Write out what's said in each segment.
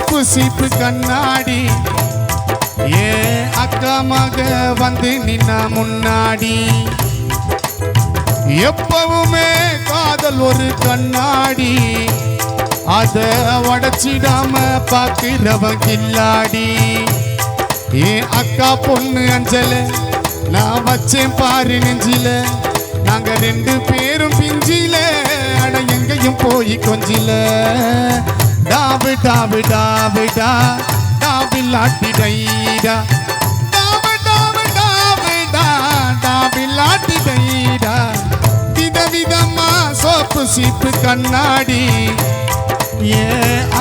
Soap சீப்பு கண்ணாடி ஏ அக்கா மக வந்து நின்னா முன்னாடி எப்பவுமே காதல் ஒரு கண்ணாடி அத உடைச்சிடாம பாக்குறவன் கில்லாடி ஏ அக்கா பொண்ணு அஞ்சல நான் வச்சேன் பாரு நெஞ்சில நாங்க ரெண்டு பேரும் பிஞ்சில அட எங்கேயும் போய் கொஞ்சில டாவு டாவு டாவிடா டாவில்லாட்டி டைடா டாவு டாவு டாவிடா டாவில்லாட்டி டைடா விதவிதமா சோப்பு சீப்பு கண்ணாடி ஏ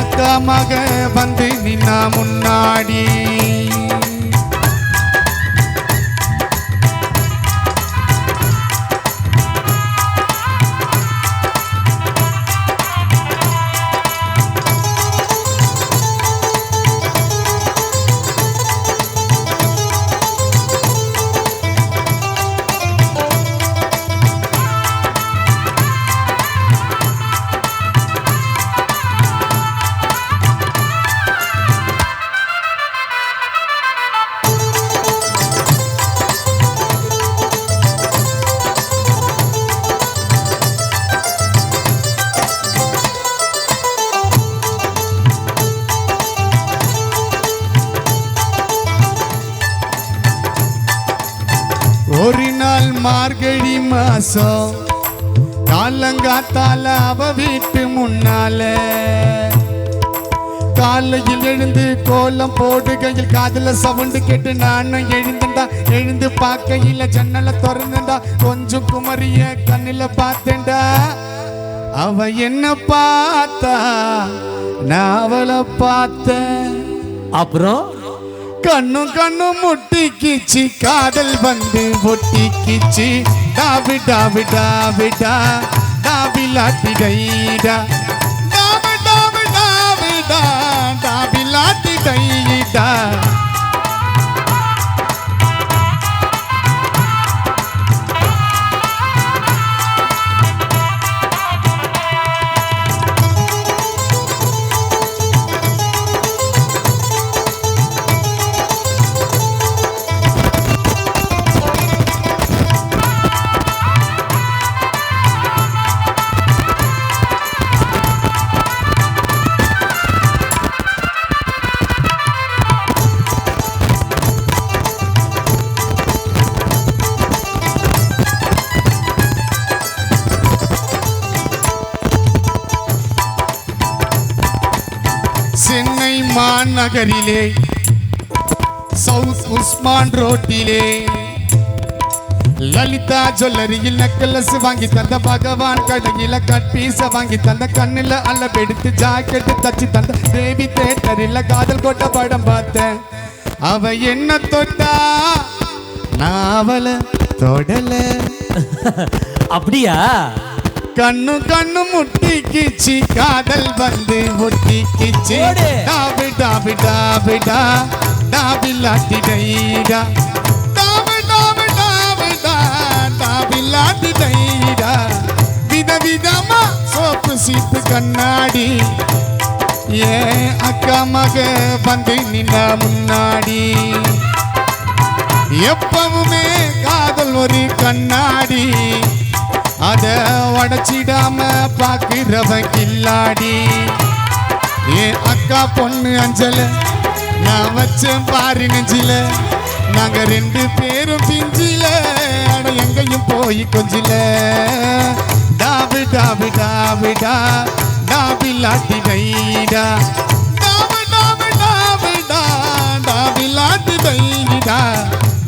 அக்கா மக வந்து நின்னா முன்னாடி ஒரு நாள் மார்கழி மாசம் காலங்காத்தால அவ வீட்டு முன்னால காலையில் எழுந்து கோலம் போடுகையில் காதல சவுண்டு கேட்டு நானும் எழுந்தா எழுந்து பார்க்கையில ஜன்னல திறந்தா கொஞ்சம் குமரிய கண்ணில பார்த்தேன்டா அவ என்ன பார்த்தா நான் அவளை பார்த்தேன் அப்புறம் கண்ணும் கண்ணும் முட்டிக்கிச்சு காதல் வந்து ஒட்டிக்கிச்சு டாவி டாவி டாவிடா டாவில்லாட்டி டைடா டாவி டாவி டாவிடா டாவில்லாட்டி டைடா சென்னை மாநகரிலே சவுத் உஸ்மான் ரோட்டிலே லலிதா ஜுவல்லரியில் நெக்லஸ் வாங்கி தந்த பகவான் கடையில கட் பீஸ வாங்கி தந்த கண்ணில அளவெடுத்து ஜாக்கெட் தச்சு தந்த தேவி தேட்டரில் காதல் கோட்ட படம் பார்த்தேன் அவ என்ன தொட்டா நான் அவளை தொடல அப்படியா கண்ணு கண்ணு முட்டிக்கிச்சு காதல் வந்து ஒட்டிக்கிச்சு டாவி டாவி டாவிடா டாவில்லாட்டி டைடா டாவி டாவி டாவிடா டாவில்லாட்டி டைடா விதவிதமா சோப்பு சீப்பு கண்ணாடி ஏ அக்கா மக வந்து நின்னா முன்னாடி எப்பவுமே காதல் ஒரு கண்ணாடி அத உடைச்சிடாம பாக்குறவன் கில்லாடி ஏன் அக்கா பொண்ணு அஞ்சல நான் வச்சேன் பாரு நெஞ்சில நாங்க ரெண்டு பேரும் பிஞ்சில அட எங்கேயும் போய் கொஞ்சில டாவி டாவி டாவிடா டாவில்லாட்டி டைடா டாவி டாவி டாவிடா டாவில்லாட்டி டைடா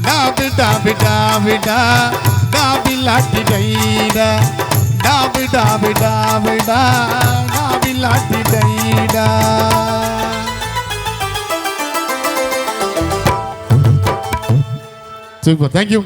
டாவி டாவி டாவிடா டாவில்லாட்டி டைடா டாவி டாவி டாவிடா டாவில்லாட்டி டைடா Super, thank you.